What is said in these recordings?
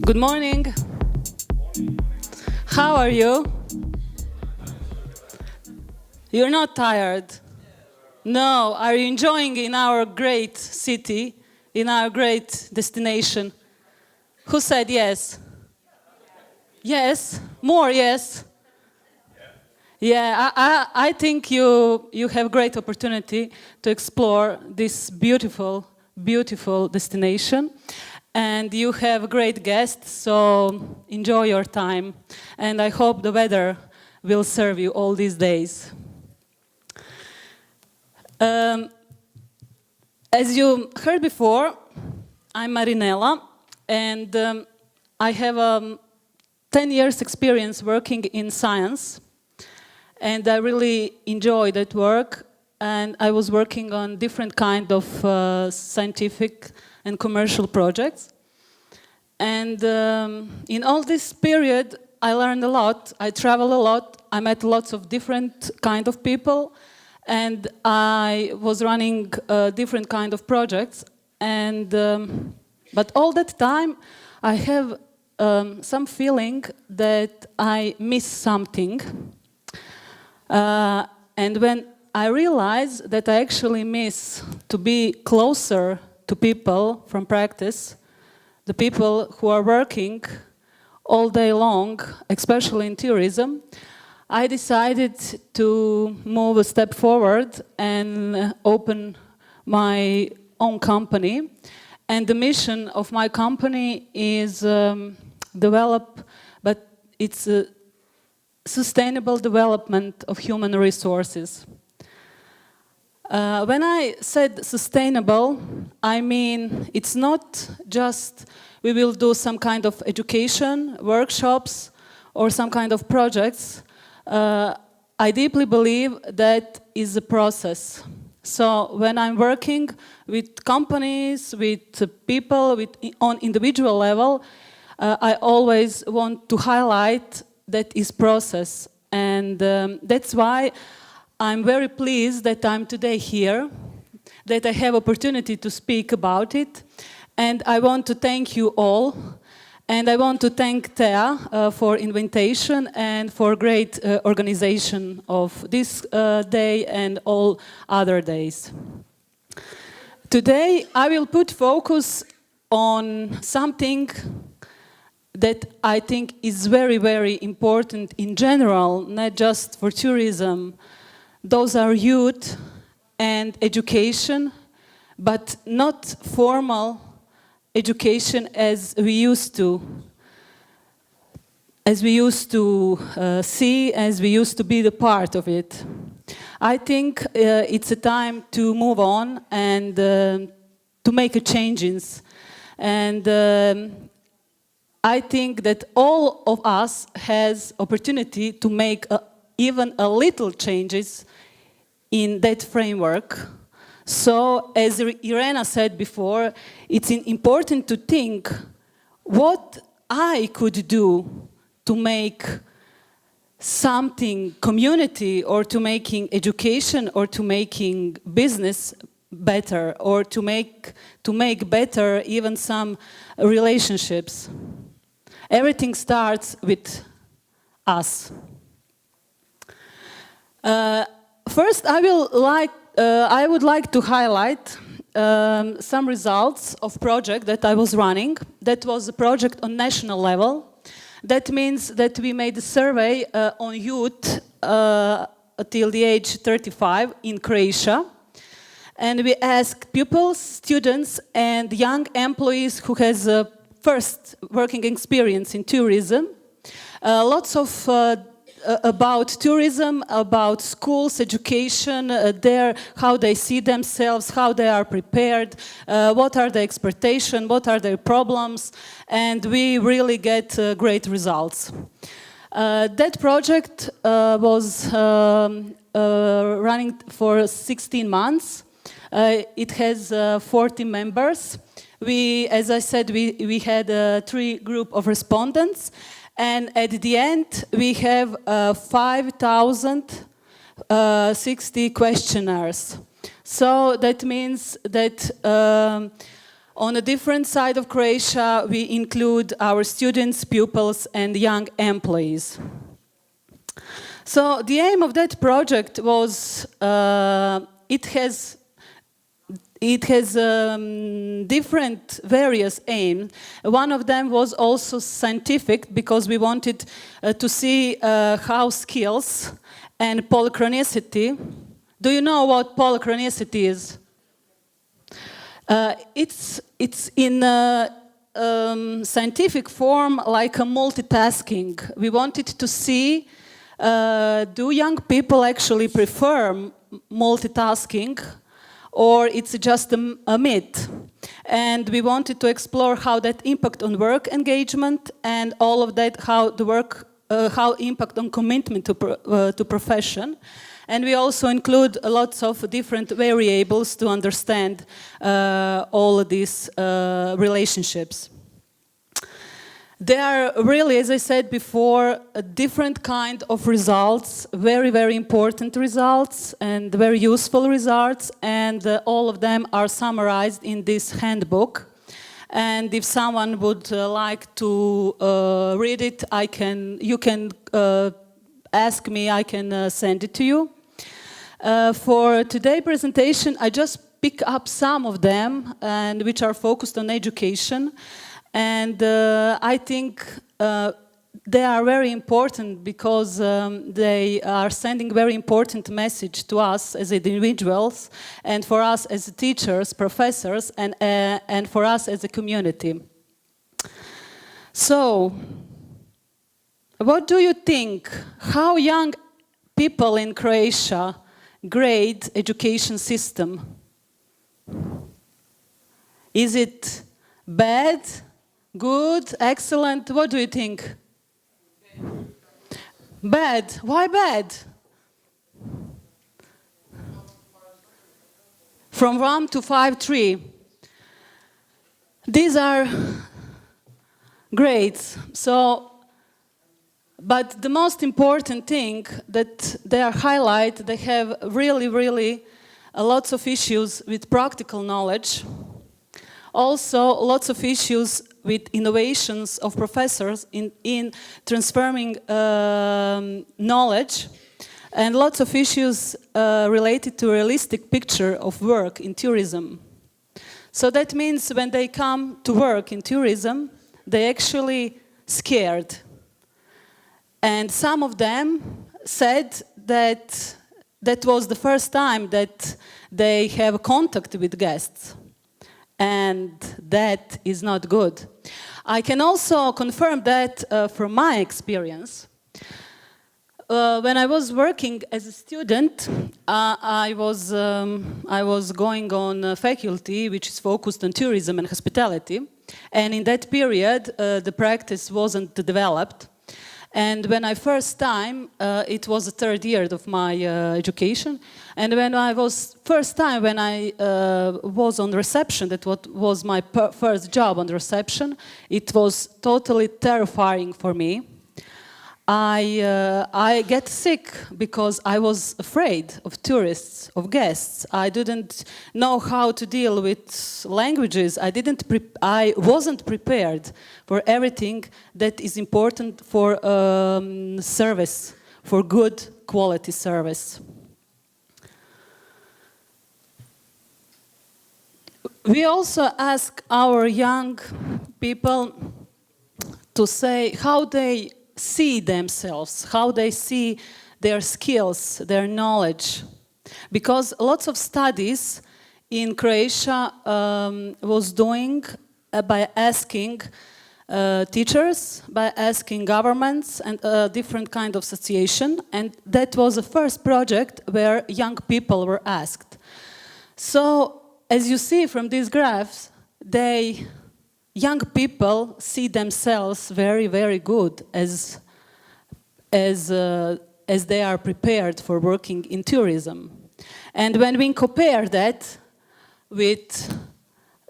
Good morning. How are you? You're not tired? No. Are you enjoying in our great city, in our great destination? Who said yes? Yes? More yes? Yeah, I think you have great opportunity to explore this beautiful, beautiful destination. And you have great guests, so enjoy your time. And I hope the weather will serve you all these days. As you heard before, I'm Marinella, and I have 10 years experience working in science. And I really enjoy that work. And I was working on different kind of scientific and commercial projects. And in all this period, I learned a lot. I traveled a lot. I met lots of different kind of people. And I was running different kind of projects. And but all that time, I have some feeling that I miss something. And when I realized that I actually miss to be closer to people from practice, the people who are working all day long, especially in tourism, I decided to move a step forward and open my own company. And the mission of my company is develop, but it's a sustainable development of human resources. When I said sustainable, I mean it's not just we will do some kind of education, workshops, or some kind of projects. I deeply believe that is a process. So when I'm working with companies, with people, on individual level, I always want to highlight that is process. And that's why I'm very pleased that I'm today here, that I have opportunity to speak about it. And I want to thank you all. And I want to thank Thea for invitation and for great organization of this day and all other days. Today I will put focus on something that I think is very, very important in general, not just for tourism. Those are youth and education, but not formal education as we used to see, as we used to be the part of it. I think it's a time to move on and to make a changes. And I think that all of us has opportunity to make even a little changes in that framework. So, as Irena said before, it's important to think what I could do to make something community or to making education or to making business better or to make better even some relationships. Everything starts with us. First, I would like to highlight some results of project that I was running. That was a project on national level. That means that we made a survey on youth till the age 35 in Croatia. And we asked pupils, students, and young employees who has first working experience in tourism. Lots of about tourism, about schools, education, how they see themselves, how they are prepared, what are their expectations, what are their problems, and we really get great results. That project was running for 16 months. It has 40 members. As I said, we had 3 groups of respondents, and at the end we have 5,060 questionnaires. So that means that on a different side of Croatia, we include our students, pupils, and young employees. So the aim of that project was, it has different various aims. One of them was also scientific, because we wanted to see how skills and polychronicity. Do you know what polychronicity is? It's in scientific form like a multitasking. We wanted to see, do young people actually prefer multitasking, or it's just a myth? And we wanted to explore how that impact on work engagement, and all of that, how impact on commitment to profession. And we also include lots of different variables to understand all of these relationships. There are really, as I said before, a different kind of results, very, very important results and very useful results, and all of them are summarized in this handbook. And if someone would like to read it, you can ask me, I can send it to you. For today's presentation, I just pick up some of them, and which are focused on education. And I think they are very important, because they are sending very important message to us as individuals, and for us as teachers, professors, and for us as a community. So, what do you think? How young people in Croatia grade education system? Is it bad, good, excellent? What do you think? Bad. Why bad? From 1 to 5.3. These are grades. But the most important thing that they are highlight, they have really lots of issues with practical knowledge. Also, lots of issues with innovations of professors in transferring knowledge, and lots of issues related to a realistic picture of work in tourism. So that means when they come to work in tourism, they actually scared. And some of them said that that was the first time that they have contact with guests. And that is not good. I can also confirm that from my experience. When I was working as a student, I was going on a faculty which is focused on tourism and hospitality. And in that period, the practice wasn't developed. And when I first time, it was the 3rd year of my education, and when I was on reception, that was my first job on reception, it was totally terrifying for me. I get sick because I was afraid of tourists, of guests. I didn't know how to deal with languages. I wasn't prepared for everything that is important for service, for good quality service. We also ask our young people to say how they see themselves, how they see their skills, their knowledge. Because lots of studies in Croatia was doing by asking teachers, by asking governments and different kind of association, and that was the first project where young people were asked. So, as you see from these graphs, young people see themselves very, very good as as they are prepared for working in tourism. And when we compare that with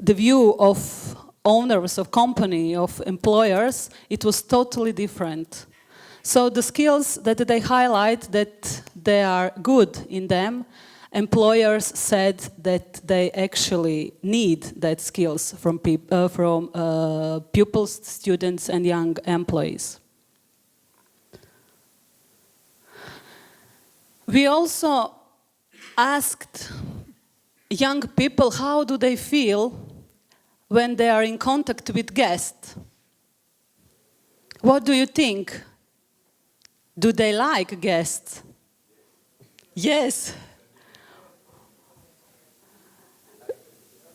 the view of owners of company, of employers, it was totally different. So the skills that they highlight that they are good in them, employers said that they actually need that skills from pupils, students, and young employees. We also asked young people how do they feel when they are in contact with guests. What do you think? Do they like guests? Yes.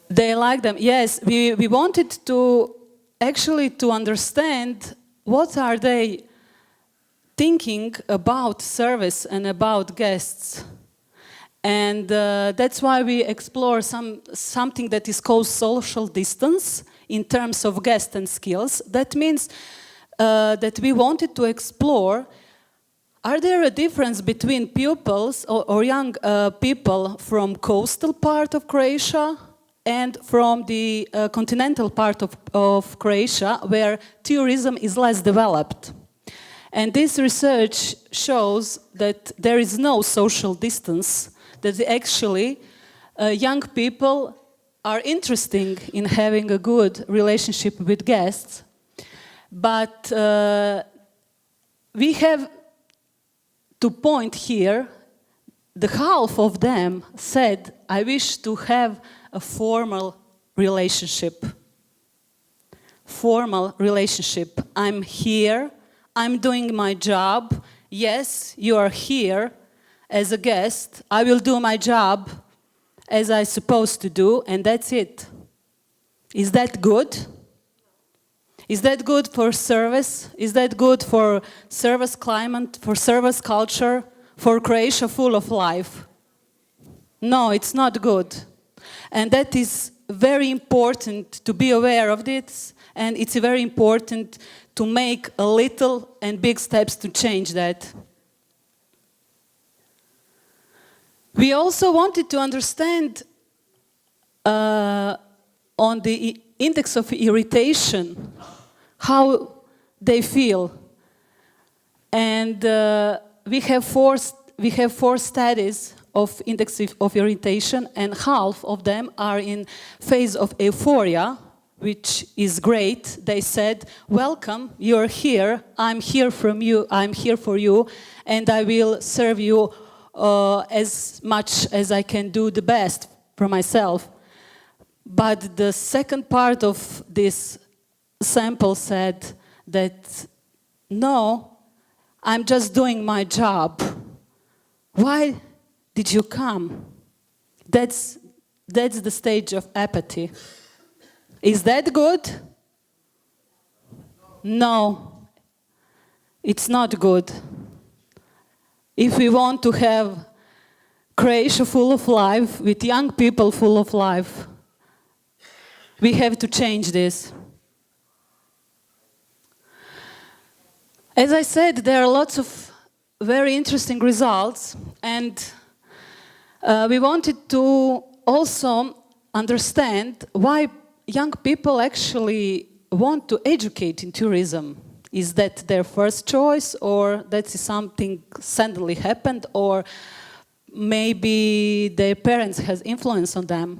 They like them. Yes, we wanted to actually to understand what are they thinking about service and about guests. And that's why we explore something that is called social distance in terms of guests and skills. That means that we wanted to explore, are there a difference between pupils or young people from coastal part of Croatia and from the continental part of Croatia, where tourism is less developed? And this research shows that there is no social distance, that actually young people are interested in having a good relationship with guests. But we have to point here, the half of them said, I wish to have a formal relationship. Formal relationship. I'm here, I'm doing my job. Yes, you are here as a guest. I will do my job as I'm supposed to do, and that's it. Is that good? Is that good for service? Is that good for service climate, for service culture, for Croatia full of life? No, it's not good. And that is very important to be aware of this, and it's very important to make a little and big steps to change that. We also wanted to understand on the index of irritation how they feel. And we have four studies of index of irritation, and half of them are in phase of euphoria, which is great. They said, welcome, you're here, I'm here from you, I'm here for you, and I will serve you as much as I can do the best for myself. But the second part of this sample said that, no, I'm just doing my job. Why did you come? That's the stage of apathy. Is that good? No, it's not good. If we want to have Croatia full of life, with young people full of life, we have to change this. As I said, there are lots of very interesting results, and we wanted to also understand why young people actually want to educate in tourism. Is that their first choice, or that is something suddenly happened, or maybe their parents has influence on them?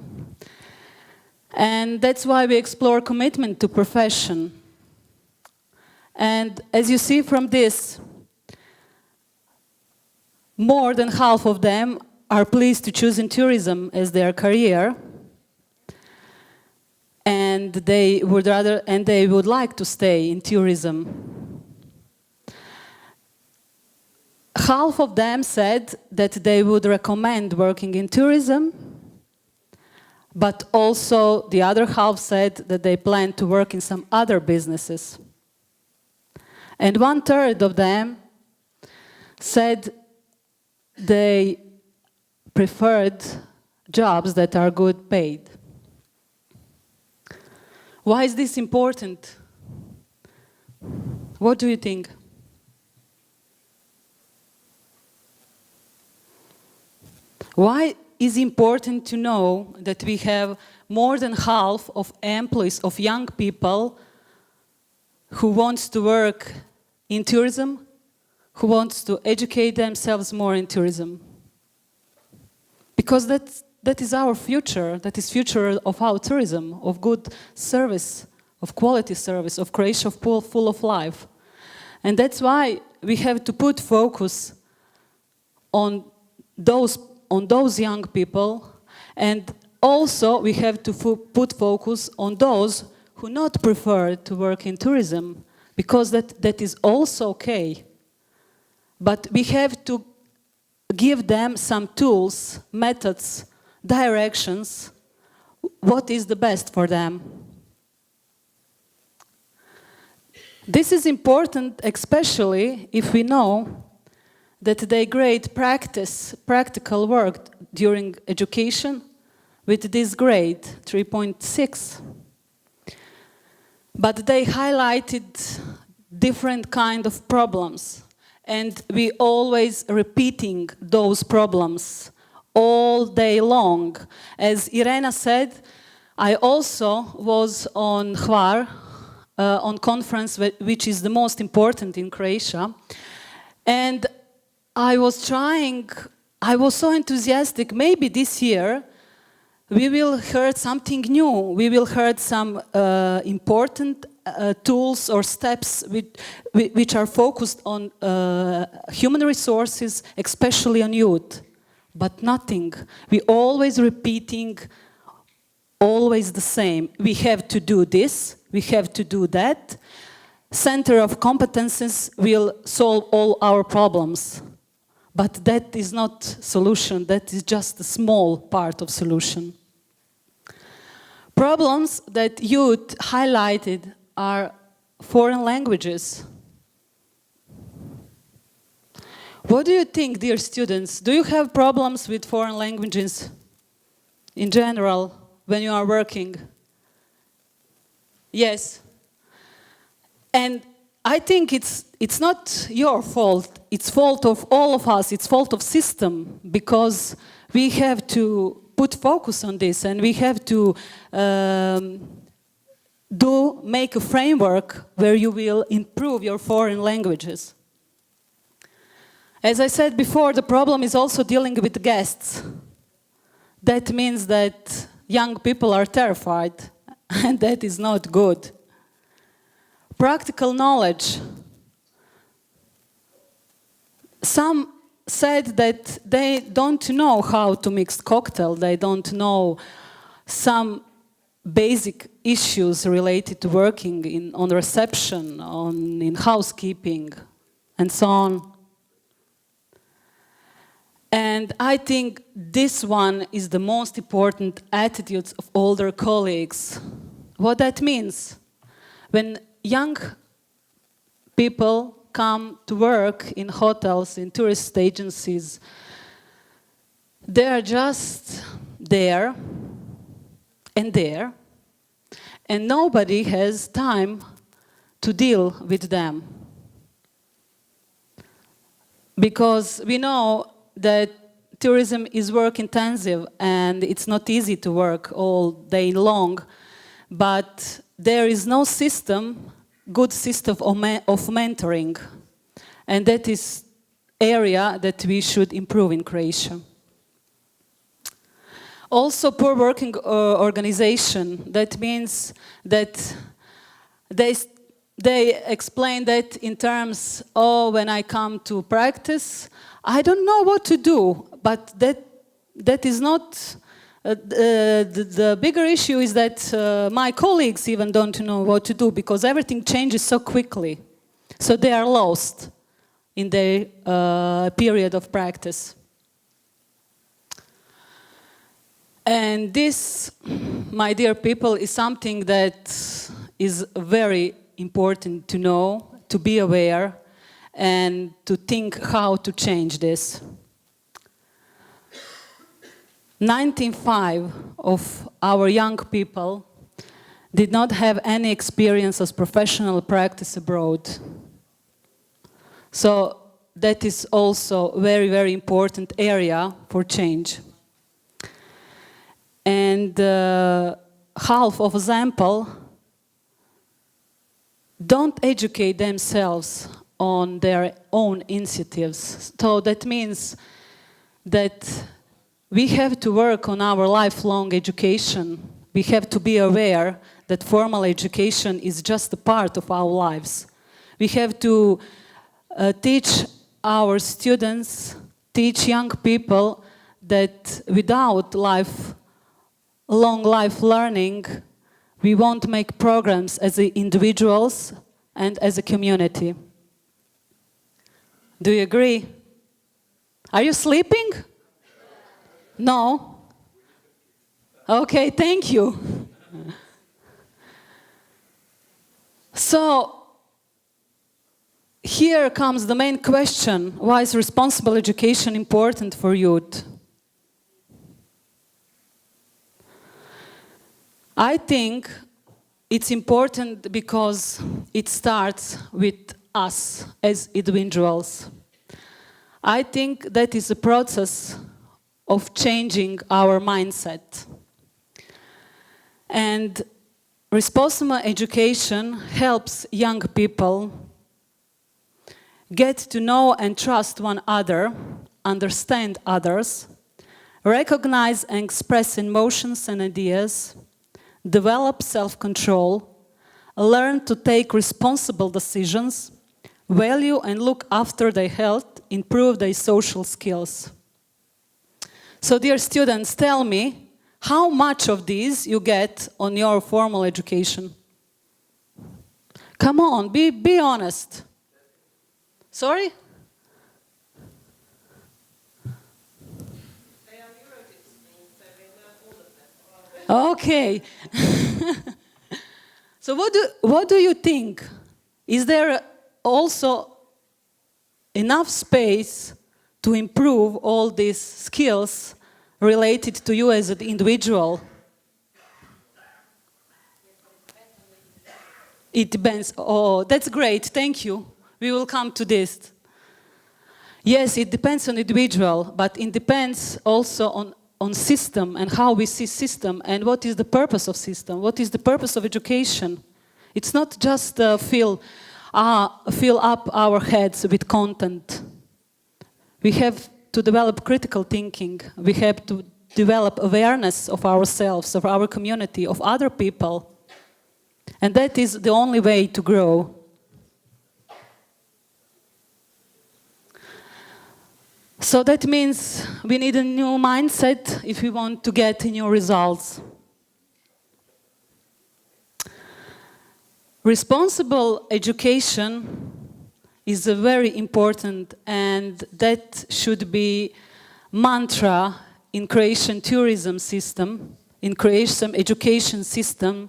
And that's why we explore commitment to profession. And as you see from this, more than half of them are pleased to choose in tourism as their career, and they would like to stay in tourism. Half of them said that they would recommend working in tourism, but also the other half said that they plan to work in some other businesses. And 1/3 of them said they preferred jobs that are good paid. Why is this important? What do you think? Why is it important to know that we have more than half of employees of young people who wants to work in tourism, who wants to educate themselves more in tourism? Because that is our future, that is future of our tourism, of good service, of quality service, of Croatia full of life. And that's why we have to put focus on those young people, and also we have to put focus on those who not prefer to work in tourism, because that is also okay. But we have to give them some tools, methods, directions, what is the best for them. This is important, especially if we know that they grade practical work during education with this grade, 3.6. But they highlighted different kind of problems, and we always repeating those problems all day long. As Irena said, I also was on Hvar, on conference which is the most important in Croatia, and I was so enthusiastic. Maybe this year we will hear something new. We will hear some important tools or steps which are focused on human resources, especially on youth. But nothing. We always repeating, always the same. We have to do this, we have to do that. Center of competences will solve all our problems. But that is not solution, that is just a small part of solution. Problems that youth highlighted are foreign languages. What do you think, dear students? Do you have problems with foreign languages in general when you are working? Yes. And I think it's not your fault. It's fault of all of us. It's fault of system, because we have to put focus on this, and we have to make a framework where you will improve your foreign languages. As I said before, the problem is also dealing with guests. That means that young people are terrified, and that is not good. Practical knowledge. Some said that they don't know how to mix cocktail, they don't know some basic issues related to working on reception, in housekeeping, and so on. And I think this one is the most important attitudes of older colleagues. What that means? When young people come to work in hotels, in tourist agencies, they are just there, and nobody has time to deal with them. Because we know that tourism is work intensive and it's not easy to work all day long, but there is no good system of mentoring, and that is area that we should improve in Croatia. Also, poor working organization. That means that they explain that in terms, oh, when I come to practice, I don't know what to do. But that is not. The bigger issue is that my colleagues even don't know what to do, because everything changes so quickly. So they are lost in their period of practice. And this, my dear people, is something that is very important to know, to be aware, and to think how to change this. 95% of our young people did not have any experience as professional practice abroad. So that is also a very, very important area for change. and half of example don't educate themselves on their own initiatives. So that means that we have to work on our lifelong education. We have to be aware that formal education is just a part of our lives. We have to teach our students, teach young people that without long life learning, we won't make progress as individuals and as a community. Do you agree? Are you sleeping? No? Okay, thank you. So, here comes the main question: why is responsible education important for youth? I think it's important because it starts with us as individuals. I think that is a process of changing our mindset. And responsible education helps young people get to know and trust one another, understand others, recognize and express emotions and ideas, develop self-control, learn to take responsible decisions, value and look after their health, improve their social skills. So, dear students, tell me, how much of these you get on your formal education? Come on, be honest. Sorry? Okay. So what do you think? Is there also enough space to improve all these skills related to you as an individual? It depends. Oh, that's great. Thank you. We will come to this. Yes, it depends on individual, but it depends also on system and how we see system and what is the purpose of system, what is the purpose of education. It's not just fill up our heads with content. We have to develop critical thinking. We have to develop awareness of ourselves, of our community, of other people. And that is the only way to grow. So that means we need a new mindset if we want to get new results. Responsible education is a very important, and that should be mantra in Croatian tourism system, in Croatian education system,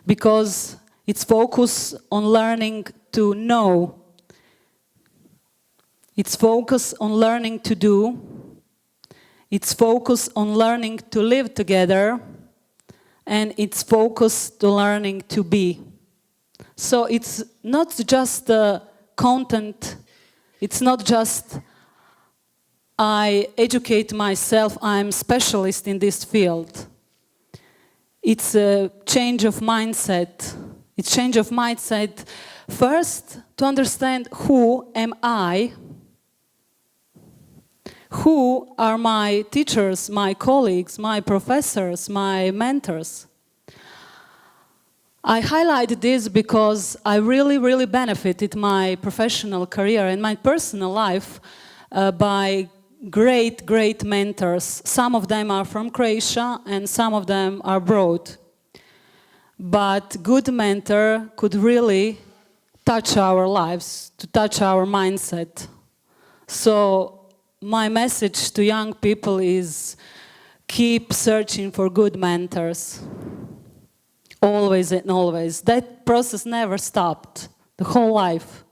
because it's focused on learning to know. It's focused on learning to do. It's focused on learning to live together. And it's focused on learning to be. So it's not just the content. It's not just I educate myself, I'm specialist in this field. It's a change of mindset. It's change of mindset first to understand who am I. Who are my teachers, my colleagues, my professors, my mentors? I highlighted this because I really benefited my professional career and my personal life by great mentors. Some of them are from Croatia and some of them are abroad. But good mentor could really touch our lives, to touch our mindset. So my message to young people is keep searching for good mentors. Always and always. That process never stopped, the whole life.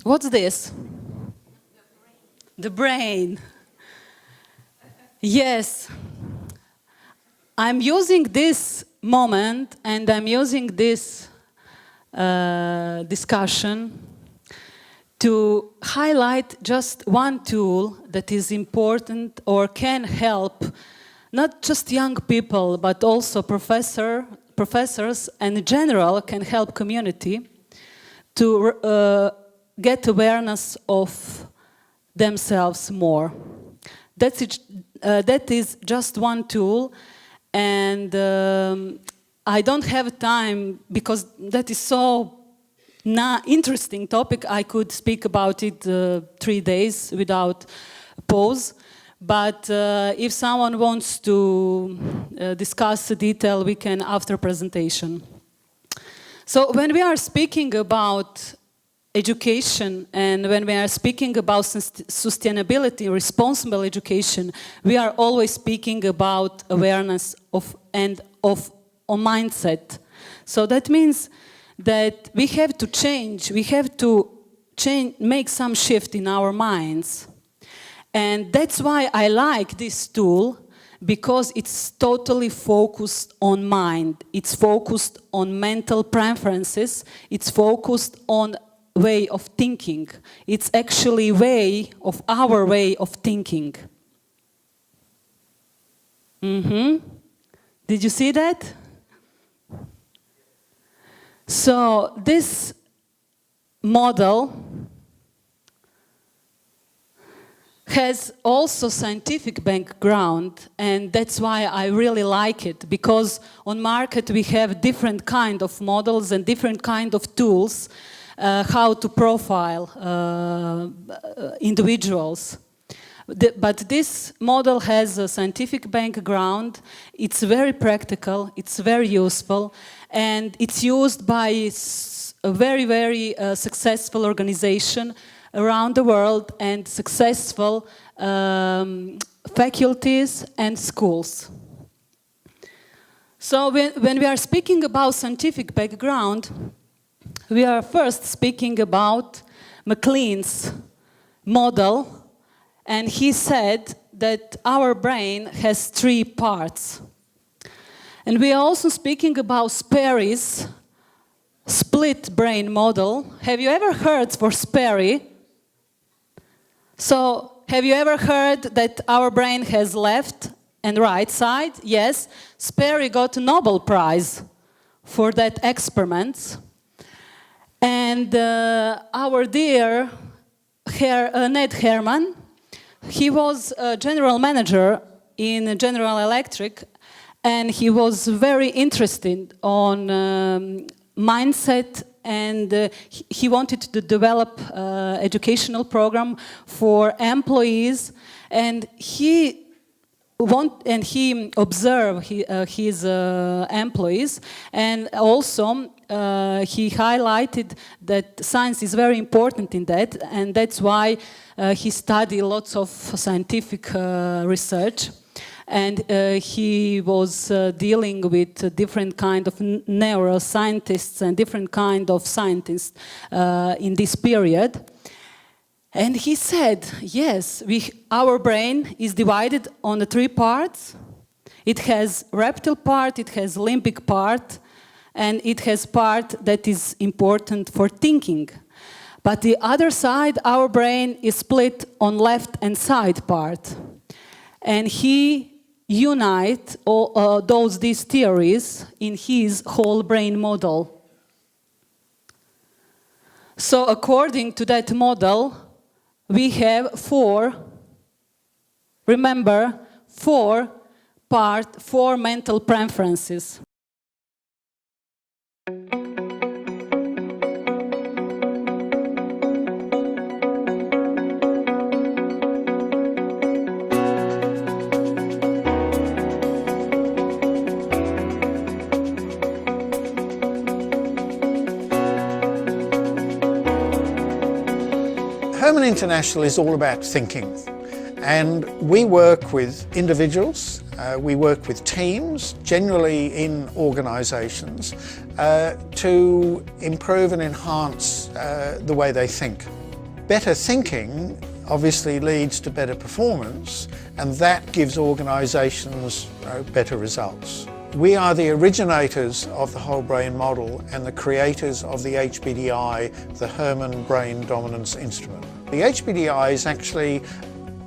What's this? The brain. Yes. I'm using this moment and I'm using this discussion to highlight just one tool that is important or can help not just young people, but also professors and in general can help community to get awareness of themselves more. That is just one tool, and I don't have time because that is so interesting topic. I could speak about it 3 days without pause. But if someone wants to discuss the detail, we can after presentation. So when we are speaking about education and when we are speaking about sustainability, responsible education, we are always speaking about awareness of mindset. So that means that we have to change, make some shift in our minds. And that's why I like this tool, because it's totally focused on mind. It's focused on mental preferences. It's focused on way of thinking. It's actually our way of thinking. Did you see that? So this model has also scientific background, and that's why I really like it, because on market we have different kind of models and different kind of tools how to profile individuals. But this model has a scientific background, it's very practical, it's very useful, and it's used by a very, very successful organization around the world and successful faculties and schools. So when we are speaking about scientific background, we are first speaking about MacLean's model, and he said that our brain has 3 parts. And we are also speaking about Sperry's split brain model. Have you ever heard for Sperry? So, have you ever heard that our brain has left and right side? Yes. Sperry got a Nobel Prize for that experiment. And our dear Ned Herman, he was a general manager in General Electric, and he was very interested on mindset, and he wanted to develop educational program for employees, and he observed his employees, and also he highlighted that science is very important in that, and that's why he studied lots of scientific research. And he was dealing with different kind of neuroscientists and different kind of scientists in this period. And he said, yes, our brain is divided on the 3 parts. It has reptile part, it has limbic part, and it has part that is important for thinking. But the other side, our brain is split on left and side part. And he unite all these theories in his whole brain model. So according to that model, we have 4 mental preferences. Herman International is all about thinking, and we work with individuals, we work with teams, generally in organisations, to improve and enhance the way they think. Better thinking obviously leads to better performance, and that gives organisations better results. We are the originators of the whole brain model and the creators of the HBDI, the Herman Brain Dominance Instrument. The HBDI is actually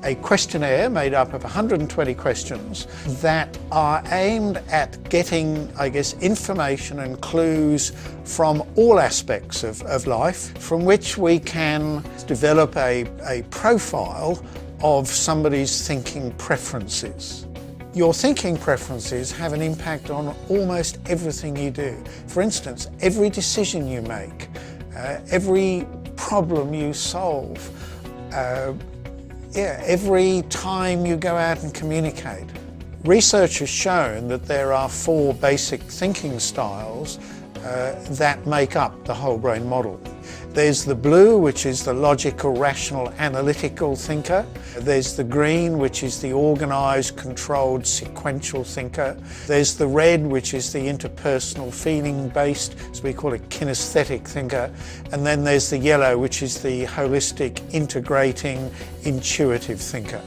a questionnaire made up of 120 questions that are aimed at getting, I guess, information and clues from all aspects of life, from which we can develop a profile of somebody's thinking preferences. Your thinking preferences have an impact on almost everything you do. For instance, every decision you make, every problem you solve, every time you go out and communicate. Research has shown that there are 4 basic thinking styles that make up the whole brain model. There's the blue, which is the logical, rational, analytical thinker. There's the green, which is the organised, controlled, sequential thinker. There's the red, which is the interpersonal, feeling-based, as we call it, kinesthetic thinker. And then there's the yellow, which is the holistic, integrating, intuitive thinker.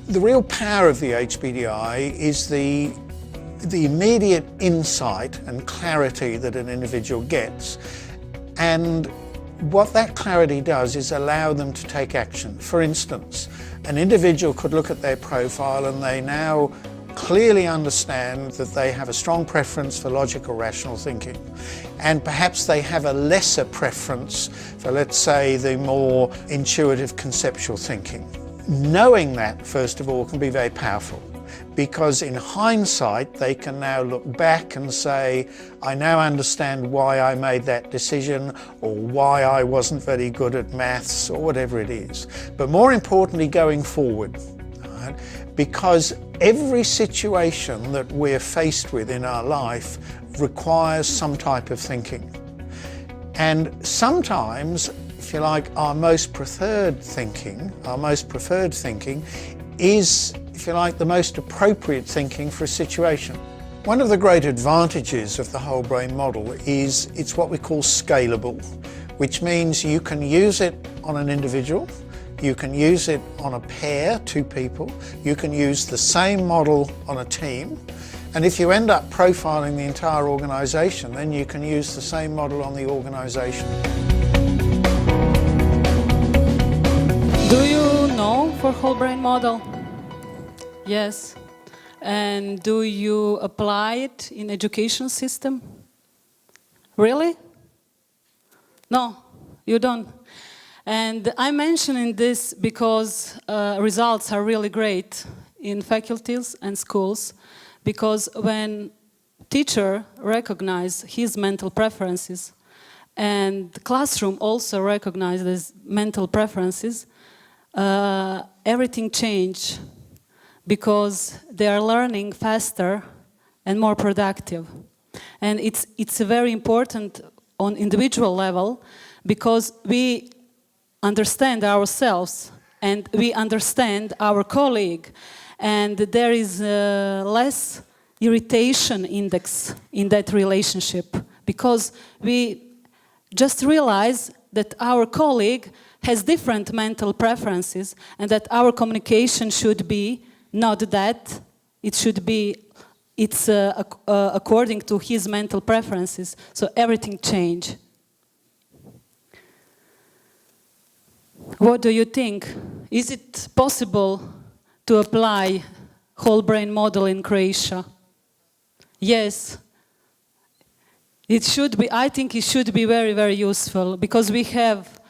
The real power of the HBDI is the immediate insight and clarity that an individual gets. And what that clarity does is allow them to take action. For instance, an individual could look at their profile and they now clearly understand that they have a strong preference for logical, rational thinking. And perhaps they have a lesser preference for, let's say, the more intuitive, conceptual thinking. Knowing that, first of all, can be very powerful, because in hindsight they can now look back and say, I now understand why I made that decision, or why I wasn't very good at maths, or whatever it is. But more importantly, going forward, right? Because every situation that we're faced with in our life requires some type of thinking. And sometimes, if you like, our most preferred thinking is, if you like, the most appropriate thinking for a situation. One of the great advantages of the whole brain model is it's what we call scalable, which means you can use it on an individual, you can use it on a pair, 2 people, you can use the same model on a team, and if you end up profiling the entire organisation, then you can use the same model on the organisation. Do you know for whole brain model? Yes. And do you apply it in education system? Really? No, you don't. And I'm mentioning this because results are really great in faculties and schools, because when teacher recognize his mental preferences and the classroom also recognizes mental preferences, everything change, because they are learning faster and more productive. And it's very important on individual level, because we understand ourselves and we understand our colleague, and there is less irritation index in that relationship, because we just realize that our colleague has different mental preferences, and that our communication should be not that, it should be, it's according to his mental preferences, so everything change. What do you think? Is it possible to apply whole brain model in Croatia? Yes. It should be, I think it should be very, very useful, because we have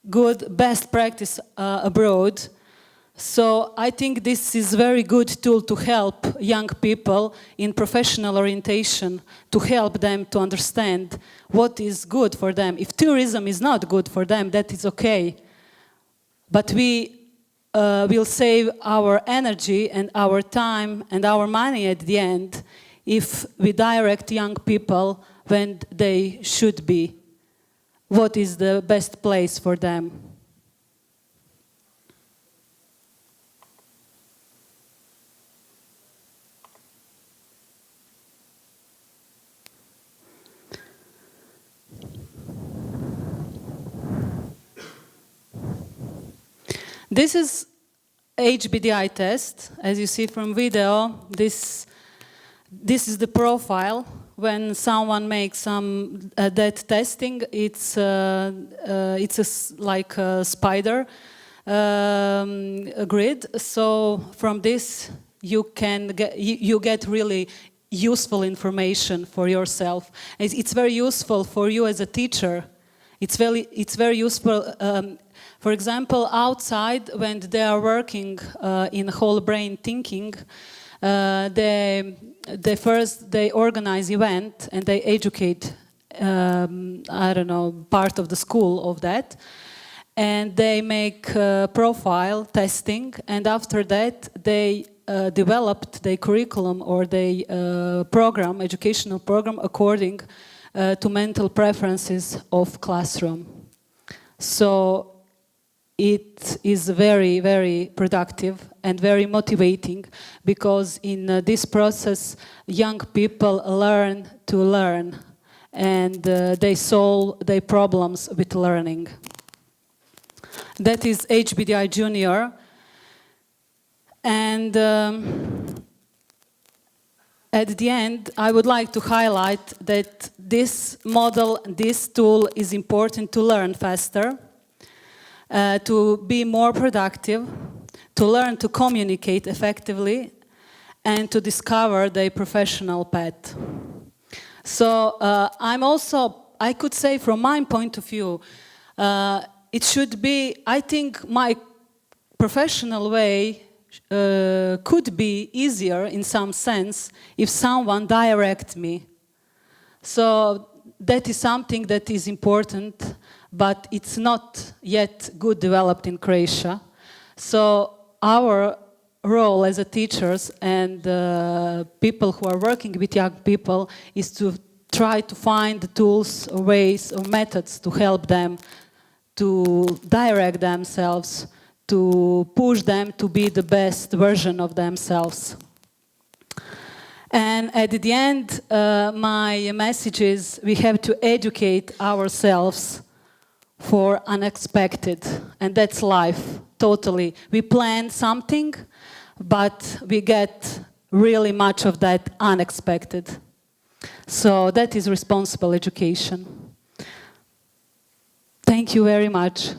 good best practice abroad. So I think this is a very good tool to help young people in professional orientation, to help them to understand what is good for them. If tourism is not good for them, that is okay. But we will save our energy and our time and our money at the end if we direct young people when they should be. What is the best place for them? This is HBDI test. As you see from video, this This is the profile. When someone makes some that testing, it's like a spider grid. So from this, you get really useful information for yourself. It's very useful for you as a teacher. It's very useful. For example, outside when they are working in whole brain thinking, they organize event and they educate, I don't know, part of the school of that, and they make profile testing, and after that they developed their curriculum or their educational program according to mental preferences of classroom. So it is very, very productive and very motivating, because in this process young people learn to learn, and they solve their problems with learning. That is HBDI Junior. And at the end, I would like to highlight that this model, this tool is important to learn faster, to be more productive, to learn to communicate effectively, and to discover their professional path. So I could say from my point of view, it should be, I think my professional way could be easier in some sense if someone directs me. So that is something that is important, but it's not yet good developed in Croatia. So our role as a teachers and people who are working with young people is to try to find the tools, or ways, or methods to help them to direct themselves, to push them to be the best version of themselves. And at the end, my message is we have to educate ourselves for unexpected, and that's life, totally. We plan something, but we get really much of that unexpected. So that is responsible education. Thank you very much.